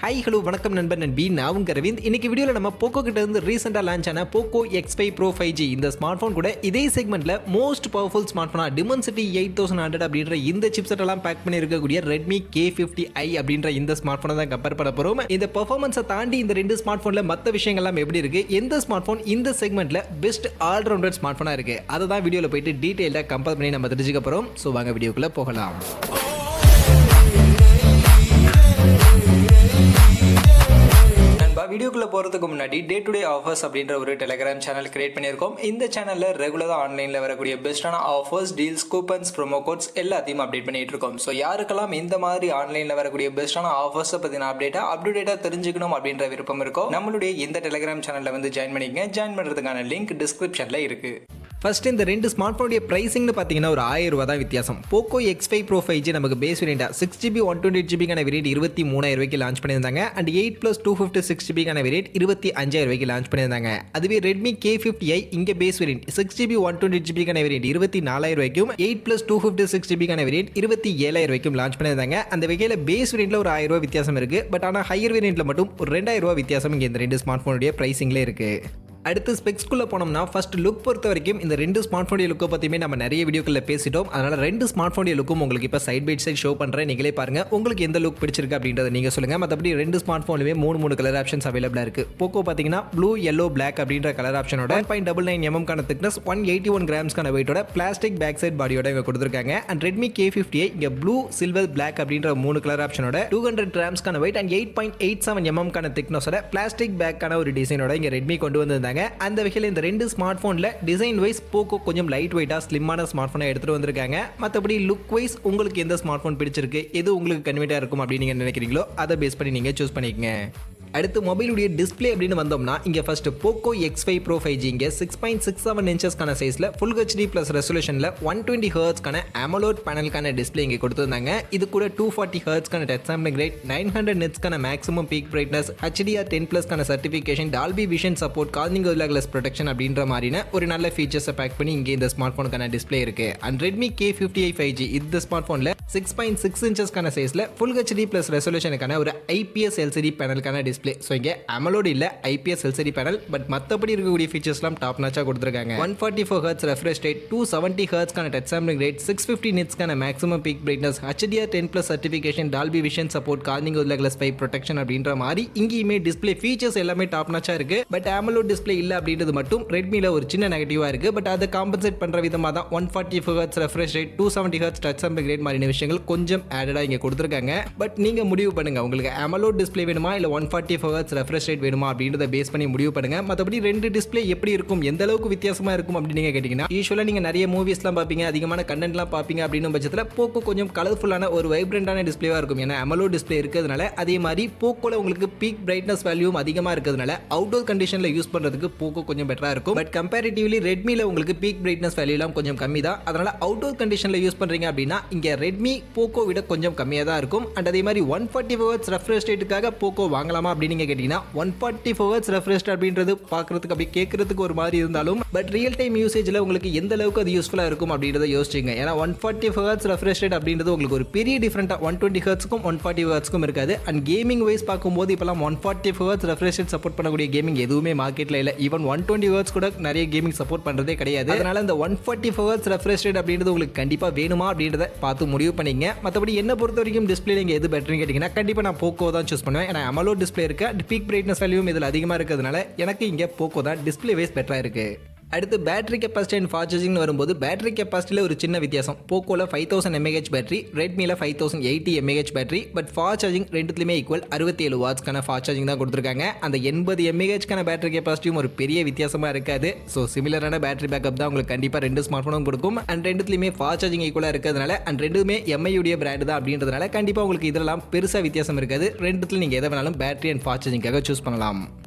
Hi hello வணக்கம் நண்பன் நண்பி நான் உங்க ரவிந்த். இன்னைக்கு வீடியோல நம்ம போக்கோ கிட்ட இருந்து ரீசெண்டா லான்ச் ஆன Poco X5 Pro 5G இந்த ஸ்மார்ட் போன் கூட இதே செக்மெண்ட்ல மோஸ்ட் பவர்ஃபுல் ஸ்மார்ட் போனா Dimensity 8100 அப்படின்ற இந்த சிப்செட் எல்லாம் பேக் பண்ணி இருக்கக்கூடிய Redmi K50i அப்படின்ற இந்த ஸ்மார்ட் போனை தான் கம்பேர் பண்ண போறோம். இந்த பெர்ஃபார்மன்ஸை தாண்டி இந்த ரெண்டு ஸ்மார்ட் போன்ல மற்ற விஷயங்கள் எல்லாம் எப்படி இருக்கு, எந்த ஸ்மார்ட் போன் இந்த செக்மெண்ட்ல பெஸ்ட் ஆல்ரவுண்டர் ஸ்மார்ட் போனா இருக்கு, அதை தான் வீடியோல போயிட்டு டீடைலா கம்பேர் பண்ணி நம்ம தெரிஞ்சுக்க போறோம். ஸோ வாங்க வீடியோக்குள்ள போகலாம். வீடியோக்குள்ள போறதுக்கு முன்னாடி டே டு டே ஆஃபர்ஸ் அப்படின்ற ஒரு டெலிகிராம் சேனல் கிரியேட் பண்ணியிருக்கோம். இந்த சேனல்ல ரெகுலரா ஆன்லைன்ல வரக்கூடிய பெஸ்டான offers, deals, coupons, promo quotes எல்லாத்தையும் அப்டேட் பண்ணிட்டு இருக்கோம். ஸோ யாருக்கெல்லாம் இந்த மாதிரி ஆன்லைன்ல வரக்கூடிய பெஸ்டான ஆஃபர்ஸ் பத்தின அப்டேட்டா தெரிஞ்சுக்கணும் அப்படின்ற விருப்பம் இருக்கும், நம்மளுடைய இந்த டெலிகிராம் சேனல்ல வந்து ஜாயின் பண்ணிக்கங்க. ஜாயின் பண்றதுக்கான லிங்க் டிஸ்கிரிப்ஷன்ல இருக்கு. ஃபர்ஸ்ட் இந்த ரெண்டு ஸ்மார்ட் போனுடைய பிரைசிங்னு பார்த்தீங்கன்னா ஒரு 1000 ரூபா தான் வித்தியாசம். Poco X5 Pro 5G நமக்கு பேஸ் வேரியண்டா 6GB 128GB கான வேரியண்ட் 23000 ரூபாய்க்கு லான்ச் பண்ணியிருந்தாங்க. அண்ட் 8+ 256GB கான வேரியண்ட் 25000 ரூபாய்க்கு லான்ச் பண்ணியிருந்தாங்க. அதுவே Redmi K50i இங்க பேஸ் வேரியண்ட் 6GB 128GB கான வேரியண்ட் 24000 ரூபாய்க்கும் 8+ 256GB கான வேரியண்ட் 27000 ரூபாய்க்கும் லான்ச் பண்ணியிருந்தாங்க. அந்த வகையில் பேஸ் வேரியண்ட்ல ஒரு 1000 ரூபா வித்தியாசம் இருக்கு. பட் ஆனால் ஹையர் வேரியண்ட்ல மட்டும் ஒரு 2000 ரூபா வித்தியாசம் இங்கே இந்த ரெண்டு ஸ்மார்ட் போனுடைய பிரைசிங்ல இருக்கு. அடுத்து ஸ்பெக்ஸ்குள்ளே போனோம்னா ஃபர்ஸ்ட் லுக் பொறுத்த வரைக்கும் இந்த ரெண்டு ஸ்மார்ட் ஃபோனுடைய லுக்கை பற்றியுமே நம்ம நிறைய வீடியோக்களில் பேசிட்டோம். அதனால் ரெண்டு ஸ்மார்ட் ஃபோனுடைய லுக்கும் உங்களுக்கு இப்போ சைட் பை சைட் ஷோ பண்ணுறேன். நீங்களே பாருங்கள் உங்களுக்கு எந்த லுக் பிடிச்சிருக்கு அப்படின்றத நீங்கள் சொல்லுங்கள். மற்றபடி ரெண்டு ஸ்மார்ட் ஃபோனுமே மூணு கலர் ஆப்ஷன்ஸ் அவைலபிளாக இருக்குது. போக்கோ பார்த்தீங்கன்னா ப்ளூ, எல்லோ, பிளாக் அப்படின்ற கலர் ஆப்ஷனோட 1.99mm கான திக்னஸ், 181 கிராம்ஸ்க்கான வெயிட்டோட பிளாஸ்டிக் பேக் சைட் பாடியோட இங்கே கொடுத்துருக்காங்க. அண்ட் Redmi K50i இங்கே ப்ளூ, சில்வர், பிளாக் அப்படின்ற 3 கலர் ஆப்ஷனோட 200 கிராம்ஸ்க்கான வெயிட் அண்ட் 8.87mm கான திக்னஸோட பிளாஸ்டிக் பேக்கான ஒரு டிசைனோட இங்கே ரெட்மி கொண்டு வந்திருந்தாங்க. அந்த வகையில் இந்த ரெண்டு ஸ்மார்ட் போன்ல டிசைன் வைஸ் போக்கோ கொஞ்சம் லைட் வெயிட்டா ஸ்லிம்மான ஸ்மார்ட் போனை எடுத்துட்டு வந்திருக்காங்க. மற்றபடி லுக் வைஸ் உங்களுக்கு எந்த ஸ்மார்ட் போன் பிடிச்சிருக்கு, எது உங்களுக்கு கன்வீனியன்ட்டா இருக்கும் அப்படின்னு நீங்க நினைக்கிறீங்களோ அதை பேஸ் பண்ணி நீங்க சூஸ் பண்ணிக்கங்க. அடுத்து மொபைலுடைய டிஸ்பிளே அப்படின்னு வந்தோம்னா இங்கே first Poco X5 Pro 5G இங்கே 6.67 இன்ச்சஸ்க்கான சைஸில் ஃபுல் HD ப்ளஸ் ரெசல்யூஷனில் 120 ஹெர்ட்ஸ்க்கான AMOLED பேனலுக்கான டிஸ்பிளே இங்கே கொடுத்துருந்தாங்க. இது கூட 240 ஹெர்ட்ஸ்க்கான டச் சாம்பிளிங் ரேட், 900 நிட்ஸ்க்கான மேக்ஸிமம் பீக் பிரைட்னஸ், HDR10+க்கான certification, Dolby Vision support, Corning glass protection அப்படின்ற மாதிரின ஒரு நல்ல ஃபீச்சர்ஸை பேக் பண்ணி இங்கே இந்த ஸ்மார்ட் ஃபோனுக்கான டிஸ்பிளே இருக்கு. அண்ட் Redmi K50i 5G இந்த ஸ்மார்ட் ஃபோனில் 6.6 இன்ச்சஸ்க்கான சைஸில் ஃபுல் HD ப்ளஸ் ரெசல்யூஷனுக்கான ஒரு IPS LCD பேனலுக்கான டிஸ்பிளே. ஸோ இங்கே AMOLED இல்ல IPS LCD பேனல், பட் மற்றபடி இருக்கக்கூடிய ஃபீச்சர்ஸ்லாம் டாப் நாச்சா கொடுத்துருக்காங்க. 144 ஹெர்ட்ஸ் ரெஃப்ரெஷ் ரேட், 270 ஹெர்ட்ஸ்க்கான டச் சாம்பிளிங் ரேட், 650 நிட்ஸ்க்கான maximum peak brightness, HDR10+ certification, Dolby Vision support, Corning glass protection அப்படின்ற மாதிரி இங்கேயுமே டிஸ்பிளே ஃபீச்சர்ஸ் எல்லாமே டாப் நாச்சா இருக்கு. பட் AMOLED டிஸ்பிளே இல்ல அப்படின்றது மட்டும் ரெட்மில ஒரு சின்ன நெகட்டிவா இருக்கு. பட் அதை காம்பன்சேட் பண்ற விதமா தான் 144 hertz refresh rate, 270 hertz touch sampling rate மாதிரி விஷயங்கள் கொஞ்சம் ஆடடா இங்க கொடுத்துருக்காங்க. பட் நீங்க முடிவு பண்ணுங்க, உங்களுக்கு AMOLED டிஸ்பிளே வேணுமா இல்ல 144 ஹெர்ட்ஸ் ரெஃப்ரெஷ் ரேட் வேணுமா அப்படின்றத பேஸ் பண்ணி முடிவு பண்ணுங்க. மற்றபடி ரெண்டு டிஸ்பிளே எப்படி இருக்கும், எந்த அளவுக்கு வித்தியாசமா இருக்கும் அப்படின்னு நீங்க கேட்டீங்கன்னா, யூசுவலா நீங்க நிறைய மூவிஸ்லாம் பார்ப்பீங்க, அதிகமான கண்டென்ட்லாம் பார்ப்பீங்க அப்படின்னும் பட்சத்தில் போக்கோ கொஞ்சம் கலர்ஃபுல்லான ஒரு வைப்ரண்டான டிஸ்பிளேவா இருக்கும். ஏன்னா AMOLED டிஸ்பிளே இருக்கிறதுனால. அதே மாதிரி போக்கோல உங்களுக்கு பீக் பிரைட்னஸ் வேல்யூவும் அதிகமா இருக்கிறதுனால அவுட்டோர் கண்டிஷன்ல யூஸ் பண்றதுக்கு போக்கோ கொஞ்சம் பெட்டரா இருக்கும். பட் கம்பேரிட்டிவ்லி ரெட்மில உங்களுக்கு பீக் பிரைட்னஸ் வேல்யூ எல்லாம் கொஞ்சம் கம்மி தான். அதனால அவுட்டோர் கண்டிஷன்ல யூஸ் பண்றீங்க அப்படின்னா இங்க ரெட்மி போக்கோ விட கொஞ்சம் கம்மியா தான் இருக்கும். அண்ட் அதே மாதிரி 144 ஹெர்ட்ஸ் ரெஃப்ரெஷ் ரேட்டுக்காக போக்கோ வாங்கலாமா அப்படின்னு நீங்க கேட்டீங்கன்னா, 144 ஹெர்ட்ஸ் ரெஃப்ரெஷ் அப்படின்றது பார்க்கிறதுக்கு அப்படி கேட்கறதுக்கு ஒரு மாதிரி இருந்தாலும் பட் ரியல் டைம் யூசேஜ்ல உங்களுக்கு எந்த அளவுக்கு அது யூஸ்ஃபுல்லா இருக்கும் அப்படின்றத யோசிச்சுங்க. ஏன்னா 144 ஹெர்ட்ஸ் ரெஃப்ரெஷ் ரேட் அப்படின்றது உங்களுக்கு ஒரு பெரிய டிஃபரெண்டா 120 ஹெர்ட்ஸ்க்கும் 140 ஹெர்ட்ஸ்க்கும் இருக்காது. அண்ட் கேமிங் வைஸ் பார்க்கும்போது இப்பலாம் 144 ஹெர்ட்ஸ் ரெஃப்ரெஷ் ரேட் சப்போர்ட் பண்ணக்கூடிய கேமிங் எதுவுமே மார்க்கெட்ல இல்ல. ஈவன் 120 ஹெர்ட்ஸ் கூட நிறைய கேமிங் சப்போர்ட் பண்றதே கிடையாது. அதனால இந்த 144 ஹெர்ட்ஸ் ரெஃப்ரெஷ் ரேட் அப்படின்றது உங்களுக்கு கண்டிப்பா வேணுமா அப்படின்றத பார்த்து முடிவு பண்ணீங்க. மற்றபடி என்ன பொறுத்த வரைக்கும் டிஸ்பிளே நீங்க எது பெட்டர்னு கேட்டீங்கன்னா கண்டிப்பா நான் போக்கோ தான் சூஸ் பண்ணுவேன். ஏன்னா AMOLED டிஸ்பிளே இருக்கு, பீக் பிரைட்னஸ் வேல்யூவும் இதில் அதிகமாக இருக்கிறதுனால எனக்கு இங்கே போக்கோ தான் டிஸ்பிளே வைஸ் பெட்டராக இருக்குது. அடுத்து battery capacity and fast charging வரும்போது பேட்டரி கெப்பாசிட்டியில் ஒரு சின்ன வித்தியாசம். போக்கோல 5000 mAh பேட்டரி, ரெட்மியில் 5080 mAh battery. But fast charging ரெண்டுத்துலையுமே ஈக்குவல் 67 வாட்ஸ்க்கான ஃபாஸ்ட் சார்ஜிங் தான் கொடுத்துருக்காங்க. அந்த 80 mAhக்கான பேட்டரி கெப்பாசிட்டியும் ஒரு பெரிய வித்தியாசமாக இருக்காது. ஸோ சிமிலரான பேட்டரி பேக்கப் தான் உங்களுக்கு கண்டிப்பாக ரெண்டு ஸ்மார்ட் ஃபோனும் கொடுக்கும். அண்ட் ரெண்டுத்துலையுமே ஃபாஸ்ட் சார்ஜிங் ஈக்குவலாக இருக்கிறதுனால அண்ட் ரெண்டுமே MIUடைய பிராண்ட் தான் அப்படின்றதுனால கண்டிப்பாக உங்களுக்கு இதெல்லாம் பெருசாக வித்தியாசம் இருக்காது. ரெண்டுத்துல நீங்கள் எதை வேணாலும் பேட்டரி அண்ட் ஃபாஸ்ட் சார்ஜிங்காக சூஸ் பண்ணலாம்.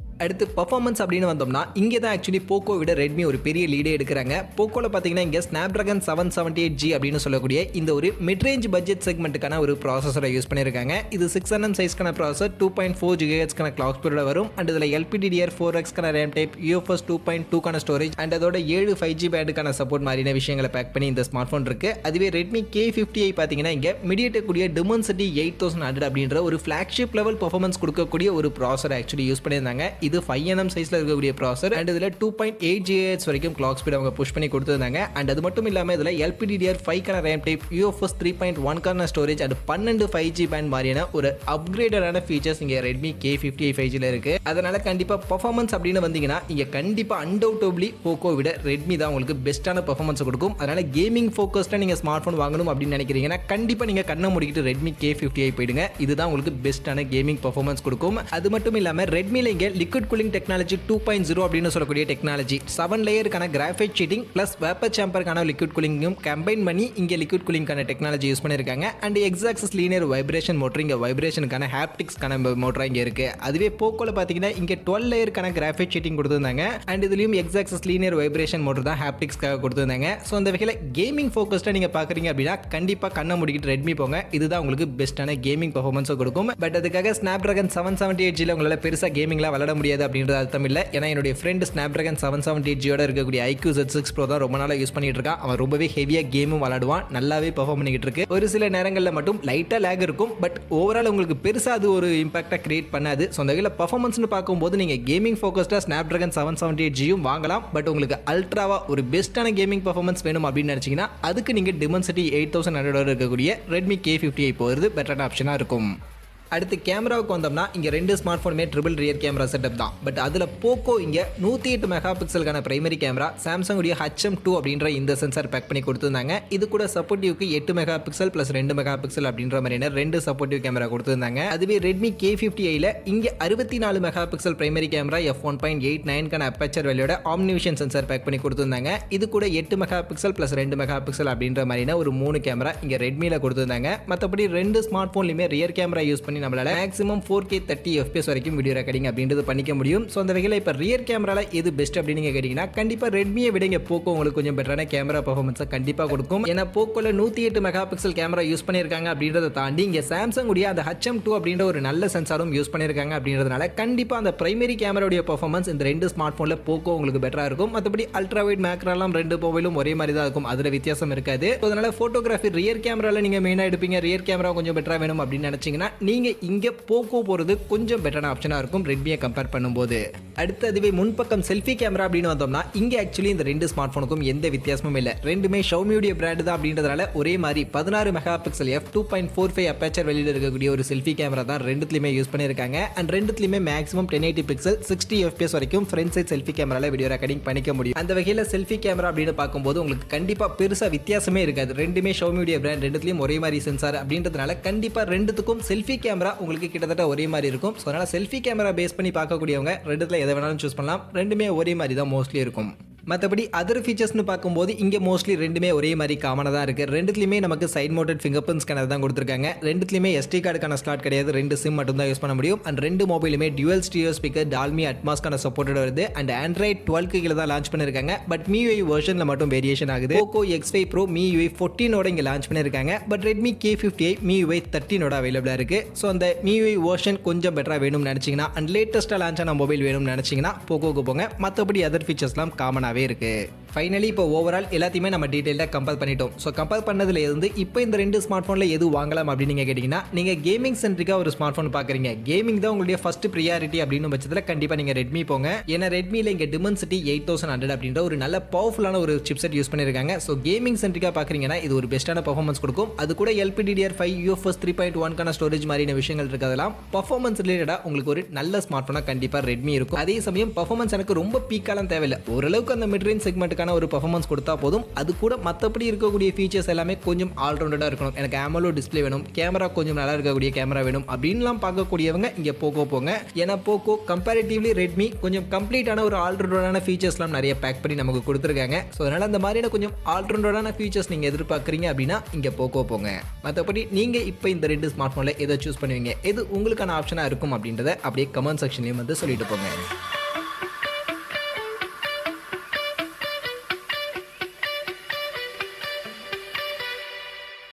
அடுத்து பர்ஃபார்மன்ஸ் அப்படின்னு வந்தோம்னா இங்கே தான் ஆக்சுவலி போக்கோ விட ரெட்மி ஒரு பெரிய லீடே எடுக்கிறாங்க. போக்கோல பார்த்தீங்கன்னா இங்கே Snapdragon 778G அப்படின்னு சொல்லக்கூடிய இந்த ஒரு மிட் ரேஞ்ச் பட்ஜெட் செக்மெண்ட்டுக்கான ஒரு ப்ராசஸரை யூஸ் பண்ணியிருக்காங்க. இது 6nm சைஸ்க்கான ப்ராசஸர் 2.4 GHz கிளாக் ஸ்பீடோட வரும். அண்ட் இதில் LPDDR4X RAM type UFS 2.2 storage and அதோட 7 5G பேண்டுக்கான சப்போர்ட் மாதிரியான விஷயங்களை பேக் பண்ணி இந்த ஸ்மார்ட் ஃபோன் இருக்கு. அதுவே Redmi K50i பார்த்தீங்கன்னா இங்கே MediaTek கூடிய Dimensity 8100 அப்படின்ற ஒரு ஃபிளாக்ஷிப் லெவல் பர்ஃபார்மன்ஸ் கொடுக்கக்கூடிய ஒரு ப்ராசஸர் ஆக்சுவலி யூஸ் பண்ணியிருந்தாங்க. இது 5nm சைஸ்ல இருக்கக்கூடிய ப்ராசஸர் அண்ட் இதுல 2.8 GHz வரைக்கும் கிளாக் ஸ்பீட் அவங்க புஷ் பண்ணி கொடுத்திருந்தாங்க. அண்ட் அது மட்டும் இல்லாம இதுல LPDDR5 RAM type UFS 3.1 storage and 12 5G band மாதிரியான ஒரு அப்கிரேடடான ஃபீச்சர்ஸ் இங்க Redmi K50i 5G ல இருக்கு. அதனால கண்டிப்பா பெர்ஃபார்மன்ஸ் அப்படின்னு வந்தீங்கன்னா இங்க கண்டிப்பா அன்டவுட்டபிளி போக்கோ விட Redmi தான் உங்களுக்கு பெஸ்டான பெர்ஃபார்மன்ஸ் கொடுக்கும். அதனால கேமிங் ஃபோக்கஸ்டா நீங்க ஸ்மார்ட் போன் வாங்கணும் அப்படின்னு நினைக்கிறீங்கன்னா கண்டிப்பா நீங்க கண்ணை மூடிக்கிட்டு Redmi K50i போயிடுங்க. இதுதான் உங்களுக்கு பெஸ்டான கேமிங் பெர்ஃபார்மன்ஸ் கொடுக்கும். அது மட்டும் இல்லாம Redmi ல இங்க லிக்விட் கூலிங் டெக்னாலஜி 2.0 அப்படின்னு சொல்லக்கூடிய டெக்னாலஜி 7 லேயருக்கான கிராஃபைட் ஷீட்டிங் பிளஸ் வேப்பர் சேம்பருக்கான லிக்விட் கூலிங்கும் கம்பைன் பண்ணி இங்கே லிக்விட் கூலிங்கான டெக்னாலஜி யூஸ் பண்ணியிருக்காங்க. And X axis linear vibration motor இங்கே வைப்ரேஷனுக்கான ஹாப்டிக்ஸ்க்கான மோட்டர் இங்கே இருக்கு. அதுவே போக்கோல பார்த்தீங்கன்னா இங்கே 12 லேயருக்கான கிராஃபைட் ஷீட்டிங் கொடுத்துருந்தாங்க. அண்ட் இதுலயும் X axis linear vibration motor தான் ஹாப்டிக்ஸ்க்காக கொடுத்துருந்தாங்க. ஸோ அந்த வகையில் கேமிங் ஃபோக்கஸ்டாக நீங்கள் பார்க்குறீங்க அப்படின்னா கண்டிப்பாக கண்ணை முடிக்கிட்டு ரெட்மி போங்க. இதுதான் உங்களுக்கு பெஸ்ட்டான கேமிங் பர்ஃபார்மன்ஸை கொடுக்கும். பட் அதுக்காக Snapdragon 778G உங்களால் பெருசாக கேமிங்லாம் விளாட முடியாது அப்படின்றது அர்த்தம் இல்லை. ஏன்னா என்னுடைய ஃப்ரெண்ட் Snapdragon 778G இருக்கக்கூடிய iQoo Z6 Pro தான் ரொம்ப நாளாக யூஸ் பண்ணிட்டு இருக்கான். அவன் ரொம்பவே ஹெவியாக கேமும் விளாடுவான், நல்லாவே பெர்ஃபார்ம் பண்ணிக்கிட்டு இருக்கு. ஒரு சில நேரங்களில் மட்டும் லைட்டாக லேக் இருக்கும், பட் ஓவரால் உங்களுக்கு பெருசாக அது ஒரு இம்பாக்டாக கிரியேட் பண்ணாது. ஸோ அந்த வகையில் பர்ஃபார்மன்ஸ்னு பார்க்கும்போது நீங்கள் கேமிங் ஃபோக்கஸ்டாக Snapdragon 778G வாங்கலாம். பட் உங்களுக்கு அல்ட்ராவா ஒரு பெஸ்ட்டான கேமிங் பர்ஃபார்மன்ஸ் வேணும் அப்படின்னு நினச்சிங்கன்னா அதுக்கு நீங்கள் Dimensity 8100 இருக்கக்கூடிய Redmi K50i போகிறது பெட்டரான ஆப்ஷனாக இருக்கும். அடுத்து கேமராவுக்கு வந்தோம்னா இங்கே ரெண்டு ஸ்மார்ட் ஃபோனுமே ட்ரிபிள் ரியர் கேமரா செட்டப் தான். பட் அதில் போக்கோ இங்கே 108 மெகா பிக்சலுக்கான பிரைமரி கேமரா, சாம்சங் உடைய HM2 அப்படின்ற இந்த சென்சார் பேக் பண்ணி கொடுத்துருந்தாங்க. இது கூட சப்போர்ட்டிவ்க்கு 8 mega pixel plus 2 mega pixel அப்படின்ற மாதிரியான ரெண்டு சப்போர்ட்டிவ் கேமரா கொடுத்துருந்தாங்க. அதுவே Redmi K50iல இங்கே 64 mega pixel primary camera f1.89 aperture வேல்யூட ஆம்னிவிஷன் சென்சார் பேக் பண்ணி கொடுத்துருந்தாங்க. இது கூட 8 mega pixel plus 2 mega pixel அப்படின்ற மாதிரியான ஒரு 3 கேமரா இங்கே ரெட்மியில் கொடுத்துருந்தாங்க. மற்றபடி ரெண்டு ஸ்மார்ட் ஃபோன்லையுமே ரியர் கேமரா யூஸ் பண்ணி நம்மளால மேக்ஸிமம் 4K 30 FPS வரைக்கும் வீடியோ ரெக்கார்டிங் அப்படின்றது பண்ணிக்க முடியும். ஸோ அந்த வகையில் இப்போ ரியர் கேமரால எது பெஸ்ட் அப்படின்னு நீங்கள் கேட்டிங்கன்னா கண்டிப்பாக ரெட்மியை விட இங்கே போக்கோ உங்களுக்கு கொஞ்சம் பெட்டரான கேமரா பர்ஃபார்மன்ஸை கண்டிப்பாக கொடுக்கும். ஏன்னா போக்கோல 108 மெகா பிக்சல் கேமரா யூஸ் பண்ணியிருக்காங்க அப்படின்றத தாண்டி இங்கே சாம்சங் உடைய அந்த HM2 அப்படின்ற ஒரு நல்ல சென்சாரும் யூஸ் பண்ணியிருக்காங்க அப்படின்றதுனால கண்டிப்பாக அந்த பிரைமரி கேமராவுடைய பர்ஃபார்மன்ஸ் இந்த ரெண்டு ஸ்மார்ட் ஃபோனில் போக்கோ உங்களுக்கு பெட்டராக இருக்கும். மற்றபடி அல்ட்ரா வைட் மேக்ராலாம் ரெண்டு மொபைலும் ஒரே மாதிரி தான் இருக்கும், அதில் வித்தியாசம் இருக்காது. அதனால ஃபோட்டோகிராஃபி ரியர் கேமரால நீங்கள் மெயினாக எடுப்பீங்க, ரியர் கேமரா கொஞ்சம் பெட்டராக வேணும் அப்படின்னு நினச்சிங்கன்னா நீங்கள் இங்கே போக்கோ போகிறது கொஞ்சம் பெட்டரான ஆப்ஷனாக இருக்கும் ரெட்மியை கம்பேர் பண்ணும்போது. அடுத்து அதுவே முன்பக்கம் செல்ஃபி கேமரா அப்படின்னு வந்தோம்னா இங்கே ஆக்சுவலி இந்த ரெண்டு ஸ்மார்ட் ஃபோனுக்கும் எந்த வித்தியாசமும் இல்லை. ரெண்டுமே ஷவுமியுடைய பிராண்ட் தான் அப்படின்றதுனால ஒரே மாதிரி 16 மெகா பிக்சல் f2.45 அப்பேச்சர் வெளியில் இருக்கக்கூடிய ஒரு செல்ஃபி கேமரா தான் ரெண்டுத்துலையுமே யூஸ் பண்ணியிருக்காங்க. அண்ட் ரெண்டுத்துலையுமே மேக்ஸிமம் 1080 பிக்சல் 60 FPS வரைக்கும் ஃப்ரண்ட் சைட் செல்ஃபி கேமரால வீடியோ ரெக்கார்டிங் பண்ணிக்க முடியும். அந்த வகையில் செல்ஃபி கேமரா அப்படின்னு பார்க்கும்போது உங்களுக்கு கண்டிப்பாக பெருசாக வித்தியாசமே இருக்காது. ரெண்டுமே ஷவுமியுடைய பிராண்ட், ரெண்டுத்துலையும் ஒரே மாதிரி சென்சார் அப்படின்றதுனால கண்டிப்பாக ரெண்டுத்துக்கும் செல்ஃபி கேமரா உங்களுக்கு கிட்டத்தட்ட ஒரே மாதிரி இருக்கும். ஸோ அதனால் செல்ஃபி கேமரா பேஸ் பண்ணி பார்க்கக்கூடியவங்க ரெண்டுத்தில் எதை வேணாலும் சூஸ் பண்ணலாம். ரெண்டுமே ஒரே மாதிரி தான் மோஸ்ட்லி இருக்கும். மற்றபடி அதர் ஃபீச்சர்ஸ்னு பார்க்கும்போது இங்கே மோஸ்ட்லி ரெண்டுமே ஒரே மாதிரி காமனாக தான் இருக்குது. ரெண்டுத்துலையுமே நமக்கு side mounted finger print scanner தான் கொடுத்துருக்காங்க. ரெண்டுத்துலையுமே SD கார்டுக்கான ஸ்லாட் கிடையாது, ரெண்டு சிம் மட்டும் தான் யூஸ் பண்ண முடியும். அண்ட் ரெண்டு மொபைலுமே டியூவல் ஸ்டீரியோ ஸ்பீக்கர் டால்மி அட்மாஸ்க்கான சப்போர்ட்டோட வருது. அண்ட் ஆண்ட்ராய்ட் 12 கீழே தான் லான்ச் பண்ணியிருக்காங்க. பட் MIUI வெர்ஷனில் மட்டும் வேரியேஷன் ஆகுது. Poco X5 Pro MIUI 14 இங்கே லான்ச் பண்ணியிருக்காங்க. பட் Redmi K50i MIUI 13 அவைலபிளாக இருக்குது. ஸோ அந்த MIUI வெர்ஷன் கொஞ்சம் பெட்டராக வேணும்னு நினச்சிங்கன்னா அண்ட் லேட்டஸ்ட்டாக லான்ச் ஆன மொபைல் வேணும்னு நினச்சிங்கன்னா போக்கோக்கு போங்க. மற்றபடி அதர் ஃபீச்சர்ஸ்லாம் காமனாகவே இருக்குது. ஃபைனலி இப்போ ஓவரால் எல்லாத்தையுமே நம்ம டீட்டெயிலாக கம்பேர் பண்ணிட்டோம். ஸோ கம்பேர் பண்ணதுல இருந்து இப்போ இந்த ரெண்டு ஸ்மார்ட் ஃபோனில் எது வாங்கலாம் அப்படின்னு நீங்கள் கேட்டிங்கன்னா நீங்கள் கேமிங் சென்ட்ரிக்காக ஒரு ஸ்மார்ட் ஃபோன் பார்க்குறீங்க, கேமிங் தான் உங்களுடைய ஃபர்ஸ்ட் ப்ரியாரிட்டி அப்படின்னு பட்சத்தில் கண்டிப்பாக நீங்கள் ரெட்மி போங்க. ஏன்னா ரெட்மியில் இங்கே Dimensity 8100 அப்படின்ற ஒரு நல்ல பவர்ஃபுல்லான ஒரு சிப்செட் யூஸ் பண்ணியிருக்காங்க. ஸோ கேமிங் சென்ட்ரிக்காக பார்க்குறீங்கன்னா இது ஒரு பெஸ்ட்டான பர்ஃபார்மன்ஸ் கொடுக்கும். அது கூட LPDDR5 UFS 3.1 ஸ்டோரேஜ் மாதிரியான விஷயங்கள் இருக்கிறதெல்லாம் பர்ஃபார்மன்ஸ் ரிலேட்டடாக உங்களுக்கு ஒரு நல்ல ஸ்மார்ட் ஃபோனாக கண்டிப்பாக ரெட்மி இருக்கும். அதே சமயம் பர்ஃபார்மன்ஸ் எனக்கு ரொம்ப பீக்காலாம் தேவையில்லை, ஓரளவுக்கு அந்த மிட் ரேஞ்ச் செக்மெண்ட்டுக்கான ஒரு பர்ஃபார்மன்ஸ் கொடுத்தா போதும். அது கூட மற்றபடி இருக்கக்கூடிய ஃபீச்சர்ஸ் எல்லாமே கொஞ்சம் ஆல்ரவுண்டடாக இருக்கணும். எனக்கு AMOLED டிஸ்பிளே வேணும், கேமரா கொஞ்சம் நல்லா இருக்கக்கூடிய கேமரா வேணும் அப்படின்லாம் பார்க்கக்கூடியவங்க இங்கே போக்கோ போங்க. ஏன்னா போக்கோ கம்பேரிட்டிவ்லி ரெட்மி கொஞ்சம் கம்ப்ளீட்டான ஒரு ஆல்ரவுண்டடான ஃபீச்சர்ஸ்லாம் நிறைய பேக் பண்ணி நமக்கு கொடுத்துருக்காங்க. ஸோ அதனால் அந்த மாதிரியான கொஞ்சம் ஆல்ரவுண்டடான ஃபீச்சர்ஸ் நீங்கள் எதிர்பார்க்குறீங்க அப்படின்னா இங்கே போக்கோ போங்க. மற்றபடி நீங்கள் இப்போ இந்த ரெண்டு ஸ்மார்ட் ஃபோனில் எதை சூஸ் பண்ணுவீங்க, எது உங்களுக்கான ஆப்ஷனாக இருக்கும் அப்படின்றத அப்படியே கமெண்ட் செக்ஷன்லேயும் வந்து சொல்லிட்டு போங்க.